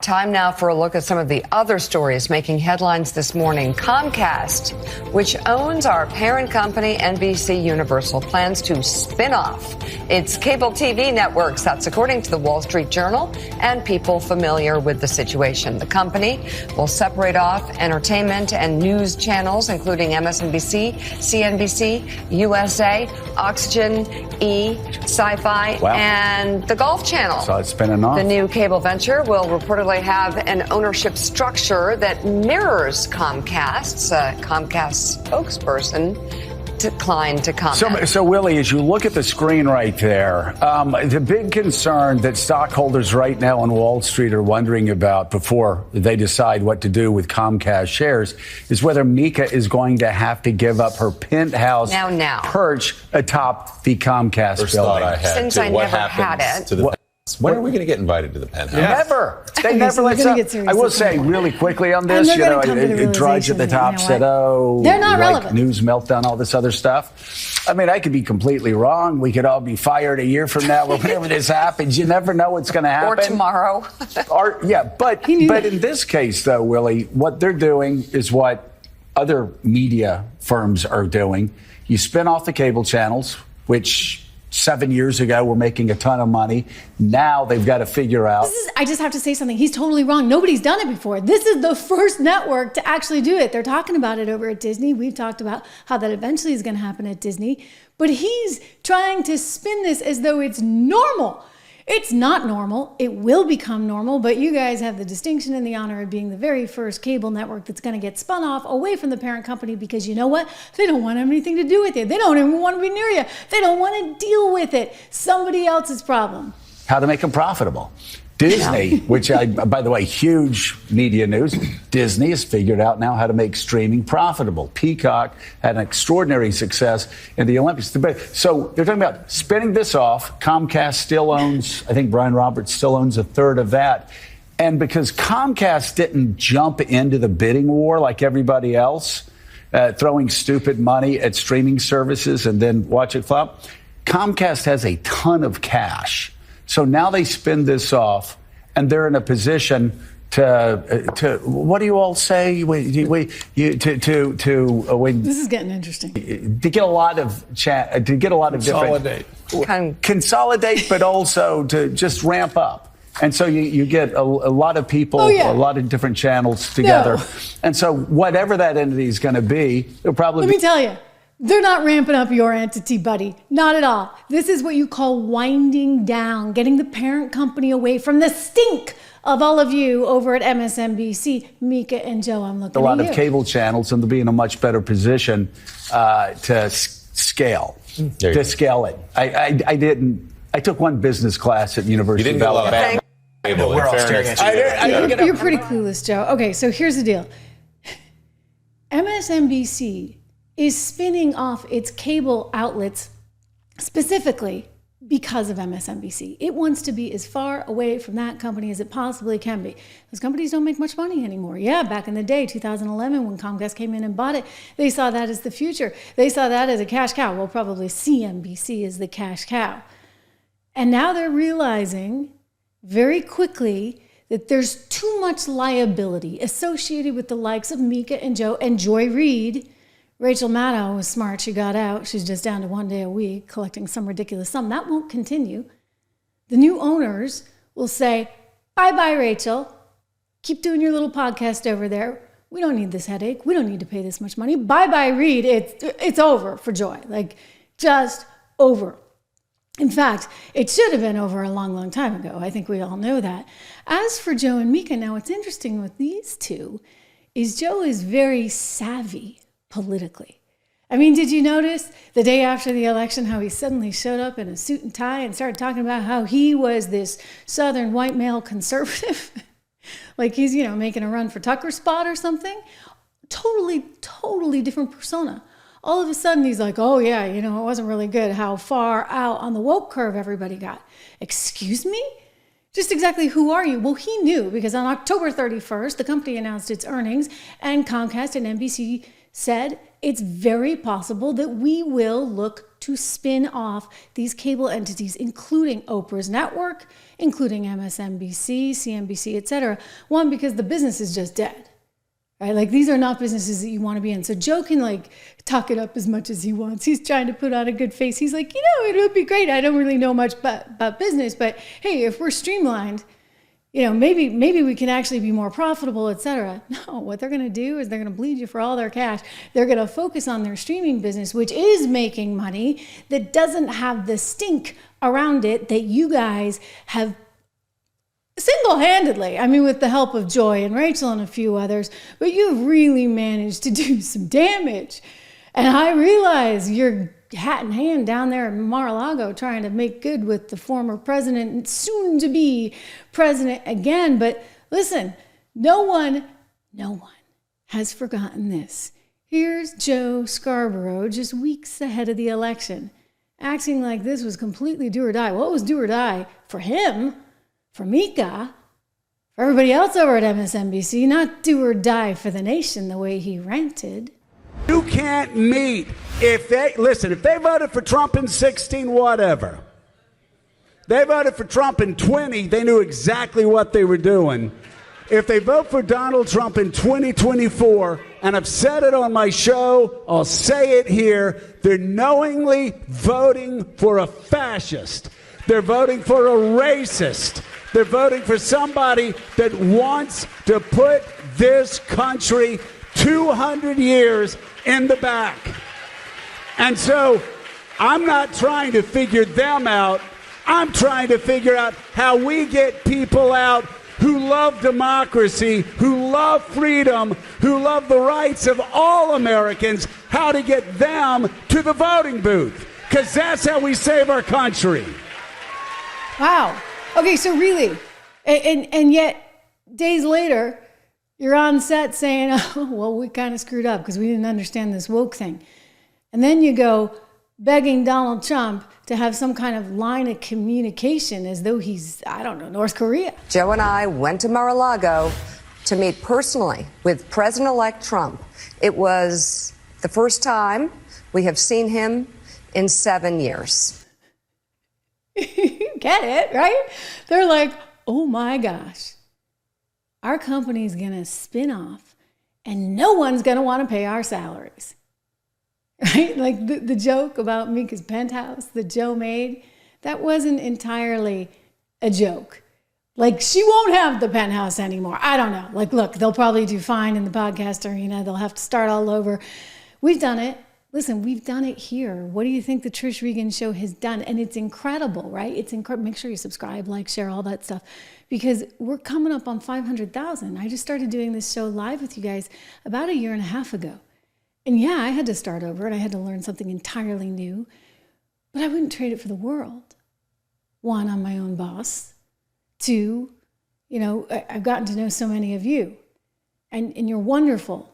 Time now for a look at some of the other stories making headlines this morning. Comcast, which owns our parent company, NBC Universal, plans to spin off its cable TV networks. That's according to the Wall Street Journal and people familiar with the situation. The company will separate off entertainment and news channels, including MSNBC, CNBC, USA, Oxygen, E, Sci-Fi, and the Golf Channel. So it's spinning off. The new cable venture will reportedly have an ownership structure that mirrors Comcast's. Comcast's spokesperson declined to comment. So Willie, as you look at the screen right there, the big concern that stockholders right now on Wall Street are wondering about before they decide what to do with Comcast shares is whether Mika is going to have to give up her penthouse perch atop the Comcast building. Since I never had it. When are we going to get invited to the penthouse? Never. They never let us. I will say really quickly on this, Drudge at the top said, they're not relevant. News meltdown, all this other stuff. I mean, I could be completely wrong. We could all be fired a year from now or whenever this happens. You never know what's going to happen. Or tomorrow. But in this case, though, Willie, what they're doing is what other media firms are doing. You spin off the cable channels, which 7 years ago were making a ton of money. Now they've got to figure out. I just have to say something. He's totally wrong. Nobody's done it before. This is the first network to actually do it. They're talking about it over at Disney. We've talked about how that eventually is going to happen at Disney. But he's trying to spin this as though it's normal. It's not normal. It will become normal, but you guys have the distinction and the honor of being the very first cable network that's going to get spun off away from the parent company because you know what? They don't want to have anything to do with it. They don't even want to be near you. They don't want to deal with it. Somebody else's problem. How to make them profitable. Disney, which by the way, huge media news, Disney has figured out now how to make streaming profitable. Peacock had an extraordinary success in the Olympics. So they're talking about spinning this off. Comcast still owns, I think Brian Roberts still owns a third of that. And because Comcast didn't jump into the bidding war like everybody else, throwing stupid money at streaming services and then watch it flop, Comcast has a ton of cash. So now they spin this off, and they're in a position to what do you all say? This is getting interesting. To get a lot of consolidate, but also to just ramp up. And so you get a lot of people, a lot of different channels together. No. And so whatever that entity is going to be, it'll probably. Let me tell you. They're not ramping up your entity, buddy. Not at all. This is what you call winding down, getting the parent company away from the stink of all of you over at MSNBC. Mika and Joe, I'm looking at you. A lot of cable channels, and they'll be in a much better position to scale. To scale it. I took one business class at University of Alabama. We're all staring at you. You're pretty clueless, Joe. Okay, so here's the deal. MSNBC is spinning off its cable outlets specifically because of MSNBC. It wants to be as far away from that company as it possibly can be. Those companies don't make much money anymore. Yeah, back in the day, 2011, when Comcast came in and bought it, they saw that as the future. They saw that as a cash cow. Well, probably CNBC is the cash cow. And now they're realizing very quickly that there's too much liability associated with the likes of Mika and Joe and Joy Reid. Rachel Maddow was smart. She got out. She's just down to 1 day a week collecting some ridiculous sum. That won't continue. The new owners will say, bye-bye, Rachel. Keep doing your little podcast over there. We don't need this headache. We don't need to pay this much money. Bye-bye, Reid. It's over for Joy. Just over. In fact, it should have been over a long, long time ago. I think we all know that. As for Joe and Mika, now what's interesting with these two is Joe is very savvy politically. I mean, did you notice the day after the election how he suddenly showed up in a suit and tie and started talking about how he was this Southern white male conservative? Like he's, making a run for Tucker spot or something? Totally different persona. All of a sudden he's like, oh yeah, it wasn't really good how far out on the woke curve everybody got. Excuse me? Just exactly who are you? Well, he knew because on October 31st, the company announced its earnings and Comcast and NBC said it's very possible that we will look to spin off these cable entities, including Oprah's network, including MSNBC, CNBC, etc. One, because the business is just dead, right? Like, these are not businesses that you want to be in. So Joe can like talk it up as much as he wants. He's trying to put on a good face. He's like, it would be great. I don't really know much about business, but hey, if we're streamlined, maybe we can actually be more profitable, etc. No, what they're going to do is they're going to bleed you for all their cash. They're going to focus on their streaming business, which is making money, that doesn't have the stink around it that you guys have single-handedly, with the help of Joy and Rachel and a few others, but you've really managed to do some damage. And I realize you're hat in hand down there in Mar-a-Lago trying to make good with the former president and soon to be president again. But listen, no one has forgotten this. Here's Joe Scarborough just weeks ahead of the election, acting like this was completely do or die. What was do or die for him, for Mika, for everybody else over at MSNBC, not do or die for the nation the way he ranted. You can't meet. If they voted for Trump in 16, whatever. They voted for Trump in 20, they knew exactly what they were doing. If they vote for Donald Trump in 2024, and I've said it on my show, I'll say it here, they're knowingly voting for a fascist. They're voting for a racist. They're voting for somebody that wants to put this country 200 years in the back. And so I'm not trying to figure them out. I'm trying to figure out how we get people out who love democracy, who love freedom, who love the rights of all Americans, how to get them to the voting booth. Because that's how we save our country. Wow. Okay, so really, and yet days later, you're on set saying, oh, well, we kind of screwed up because we didn't understand this woke thing. And then you go begging Donald Trump to have some kind of line of communication as though he's, North Korea. Joe and I went to Mar-a-Lago to meet personally with President-elect Trump. It was the first time we have seen him in 7 years. Get it, right? They're like, oh my gosh, our company's going to spin off and no one's going to want to pay our salaries. Right? Like the joke about Mika's penthouse that Joe made, that wasn't entirely a joke. Like, she won't have the penthouse anymore. I don't know. Like, look, they'll probably do fine in the podcast arena. They'll have to start all over. We've done it. Listen, we've done it here. What do you think the Trish Regan show has done? And it's incredible, right? It's incredible. Make sure you subscribe, like, share, all that stuff, because we're coming up on 500,000. I just started doing this show live with you guys about 1.5 years ago. And yeah, I had to start over and I had to learn something entirely new, but I wouldn't trade it for the world. One, I'm my own boss. Two, I've gotten to know so many of you, and you're wonderful.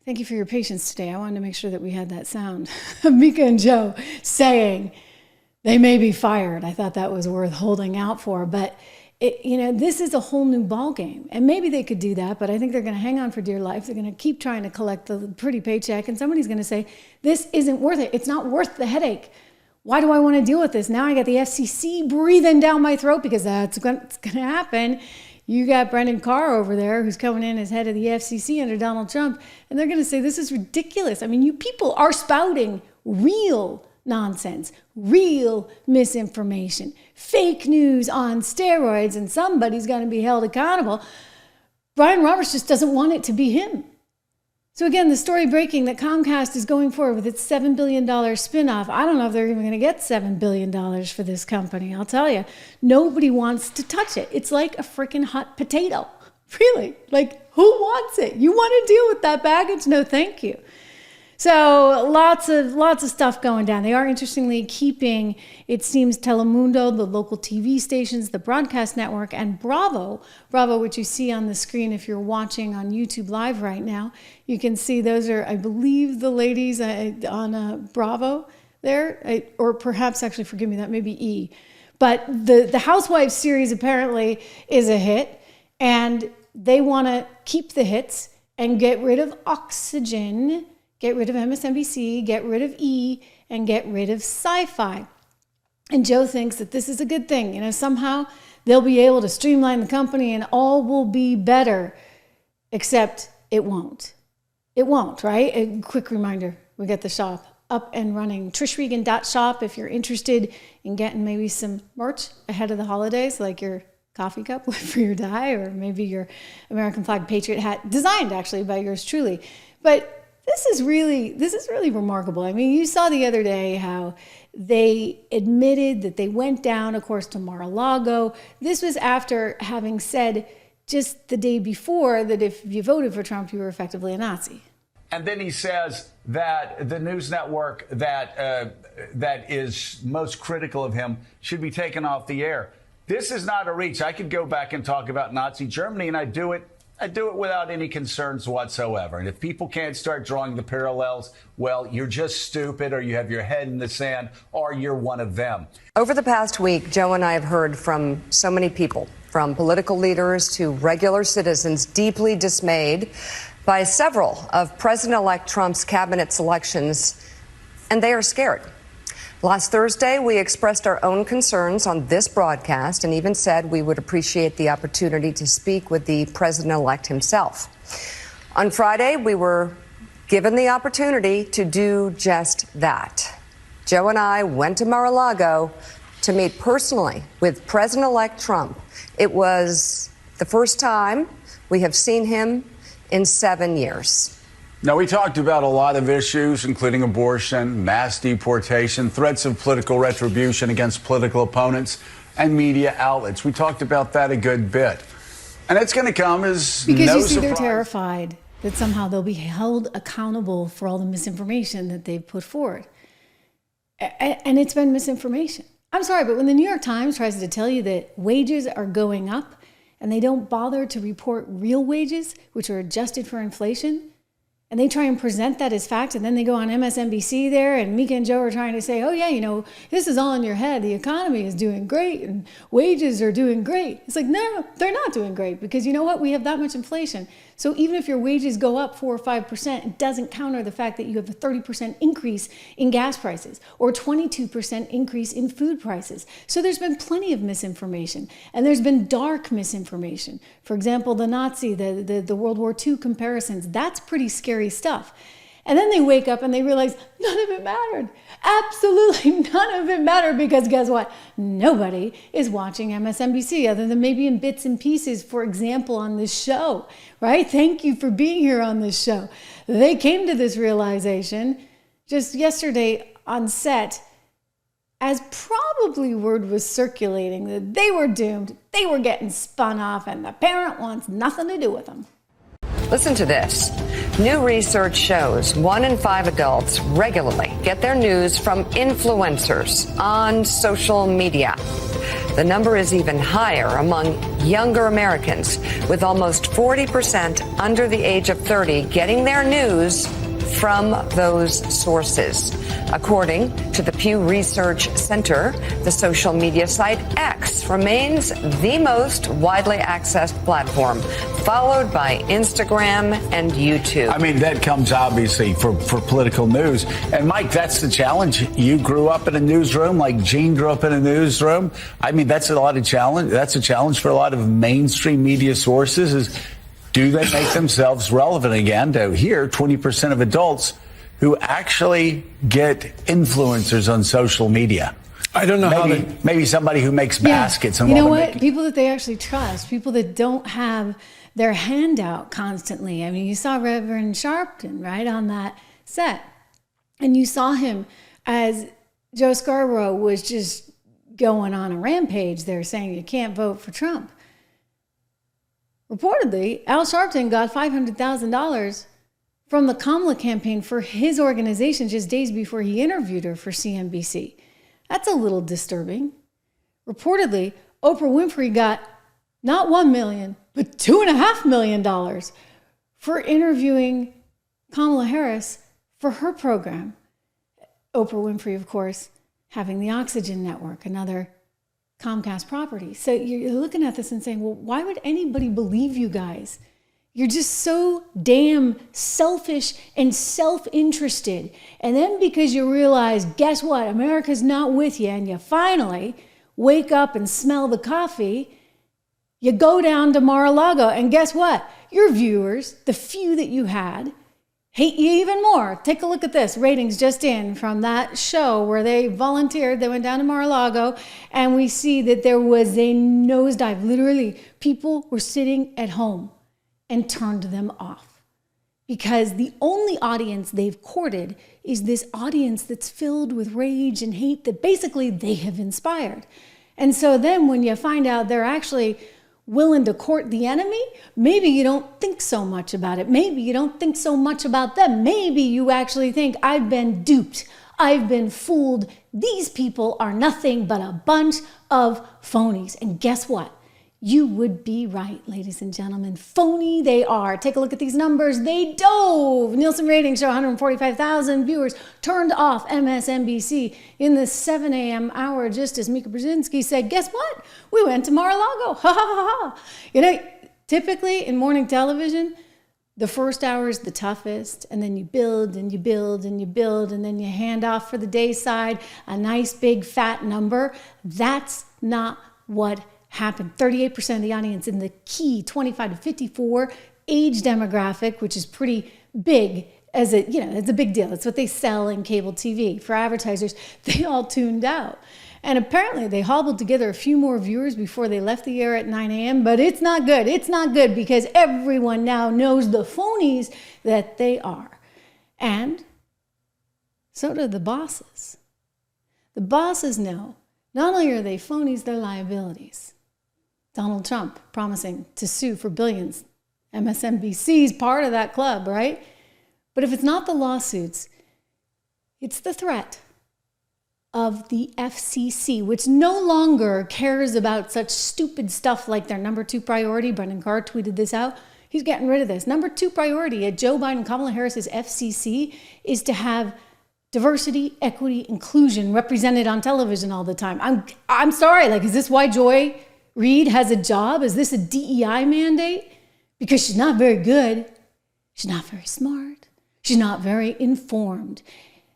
Thank you for your patience today. I wanted to make sure that we had that sound of Mika and Joe saying they may be fired. I thought that was worth holding out for, but this is a whole new ball game, and maybe they could do that, but I think they're going to hang on for dear life. They're going to keep trying to collect the pretty paycheck, and somebody's going to say, this isn't worth it. It's not worth the headache. Why do I want to deal with this? Now I got the FCC breathing down my throat, because that's going to happen. You got Brendan Carr over there who's coming in as head of the FCC under Donald Trump, and they're going to say, this is ridiculous. I mean, you people are spouting real nonsense, real misinformation, fake news on steroids, and somebody's going to be held accountable. Brian Roberts just doesn't want it to be him. So again, the story breaking that Comcast is going forward with its $7 billion spinoff. I don't know if they're even going to get $7 billion for this company. I'll tell you, nobody wants to touch it. It's like a freaking hot potato. Really? Like, who wants it? You want to deal with that baggage? No, thank you. So lots of stuff going down. They are interestingly keeping, it seems, Telemundo, the local TV stations, the broadcast network, and Bravo, which you see on the screen if you're watching on YouTube Live right now. You can see those are, I believe, the ladies on Bravo there, or perhaps, actually, forgive me, that may be E. But the Housewives series apparently is a hit, and they want to keep the hits and get rid of Oxygen get rid of MSNBC, get rid of E, and get rid of Sci-Fi. And Joe thinks that this is a good thing. You know, somehow they'll be able to streamline the company and all will be better, except it won't. It won't, right? A quick reminder, we got the shop up and running. TrishRegan.shop if you're interested in getting maybe some merch ahead of the holidays, like your coffee cup for your die, or maybe your American flag patriot hat, designed actually by yours truly. But this is really remarkable. I mean, you saw the other day how they admitted that they went down, of course, to Mar-a-Lago. This was after having said just the day before that if you voted for Trump, you were effectively a Nazi. And then he says that the news network that is most critical of him should be taken off the air. This is not a reach. I could go back and talk about Nazi Germany, and I do it without any concerns whatsoever. And if people can't start drawing the parallels, well, you're just stupid, or you have your head in the sand, or you're one of them. Over the past week, Joe and I have heard from so many people, from political leaders to regular citizens, deeply dismayed by several of President-elect Trump's cabinet selections, and they are scared. Last Thursday, we expressed our own concerns on this broadcast and even said we would appreciate the opportunity to speak with the president-elect himself. On Friday, we were given the opportunity to do just that. Joe and I went to Mar-a-Lago to meet personally with President-elect Trump. It was the first time we have seen him in 7 years. Now, we talked about a lot of issues, including abortion, mass deportation, threats of political retribution against political opponents, and media outlets. We talked about that a good bit. And it's going to come as because no you see surprise. they're terrified that somehow they'll be held accountable for all the misinformation that they've put forward. And it's been misinformation. I'm sorry, but when the New York Times tries to tell you that wages are going up and they don't bother to report real wages, which are adjusted for inflation, and they try and present that as fact, and then they go on MSNBC there, and Mika and Joe are trying to say, oh yeah, you know, this is all in your head. The economy is doing great, and wages are doing great. It's like, no, they're not doing great, because you know what? We have that much inflation. So even if your wages go up 4 or 5%, it doesn't counter the fact that you have a 30% increase in gas prices or 22% increase in food prices. So there's been plenty of misinformation, and there's been dark misinformation. For example, the Nazi, the World War II comparisons, that's pretty scary stuff. And then they wake up and they realize none of it mattered. Absolutely none of it mattered, because guess what? Nobody is watching MSNBC other than maybe in bits and pieces, for example, on this show, right? Thank you for being here on this show. They came to this realization just yesterday on set, as probably word was circulating that they were doomed, they were getting spun off, and the parent wants nothing to do with them. Listen to this. New research shows 1 in 5 adults regularly get their news from influencers on social media. The number is even higher among younger Americans, with almost 40% under the age of 30 getting their news from those sources. According to the Pew Research Center, the social media site X remains the most widely accessed platform, followed by Instagram and YouTube. I mean, that comes obviously for political news. And Mike, that's the challenge. You grew up in a newsroom like Gene grew up in a newsroom. I mean, that's a lot of challenge. That's a challenge for a lot of mainstream media sources is, do they make themselves relevant again to here 20% of adults who actually get influencers on social media? I don't know maybe somebody who makes baskets. And you know what? People that they actually trust, people that don't have their hand out constantly. I mean, you saw Reverend Sharpton, right, on that set. And you saw him as Joe Scarborough was just going on a rampage there saying you can't vote for Trump. Reportedly, Al Sharpton got $500,000 from the Kamala campaign for his organization just days before he interviewed her for CNBC. That's a little disturbing. Reportedly, Oprah Winfrey got not $1 million, but $2.5 million for interviewing Kamala Harris for her program. Oprah Winfrey, of course, having the Oxygen Network, another Comcast property. So you're looking at this and saying, well, why would anybody believe you guys? You're just so damn selfish and self-interested. And then because you realize, guess what? America's not with you, and you finally wake up and smell the coffee, you go down to Mar-a-Lago, and guess what? Your viewers, the few that you had, hate you even more. Take a look at this. Ratings just in from that show where they volunteered. They went down to Mar-a-Lago, and we see that there was a nosedive. Literally, people were sitting at home and turned them off because the only audience they've courted is this audience that's filled with rage and hate that basically they have inspired. And so then when you find out they're actually willing to court the enemy, maybe you don't think so much about it. Maybe you don't think so much about them. Maybe you actually think, I've been duped. I've been fooled. These people are nothing but a bunch of phonies. And guess what? You would be right, ladies and gentlemen. Phony they are. Take a look at these numbers. They dove. Nielsen ratings show 145,000 viewers turned off MSNBC in the 7 a.m. hour, just as Mika Brzezinski said, guess what? We went to Mar-a-Lago. Ha, ha, ha, ha. You know, typically in morning television, the first hour is the toughest, and then you build and you build and you build, and then you hand off for the day side a nice big fat number. That's not what happened. 38% of the audience in the key 25 to 54 age demographic, which is pretty big as a, you know, it's a big deal. It's what they sell in cable TV for advertisers. They all tuned out. And apparently they hobbled together a few more viewers before they left the air at 9 a.m., but it's not good. It's not good because everyone now knows the phonies that they are. And so do the bosses. The bosses know not only are they phonies, they're liabilities. Donald Trump promising to sue for billions. MSNBC's part of that club, right? But if it's not the lawsuits, it's the threat of the FCC, which no longer cares about such stupid stuff like their number 2 priority. Brendan Carr tweeted this out. He's getting rid of this. Number 2 priority at Joe Biden, Kamala Harris's FCC is to have diversity, equity, inclusion represented on television all the time. I'm sorry, like, is this why Joy Reid has a job? Is this a DEI mandate? Because she's not very good. She's not very smart. She's not very informed.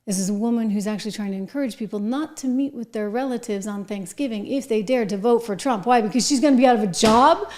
This is a woman who's actually trying to encourage people not to meet with their relatives on Thanksgiving if they dare to vote for Trump. Why? Because she's going to be out of a job?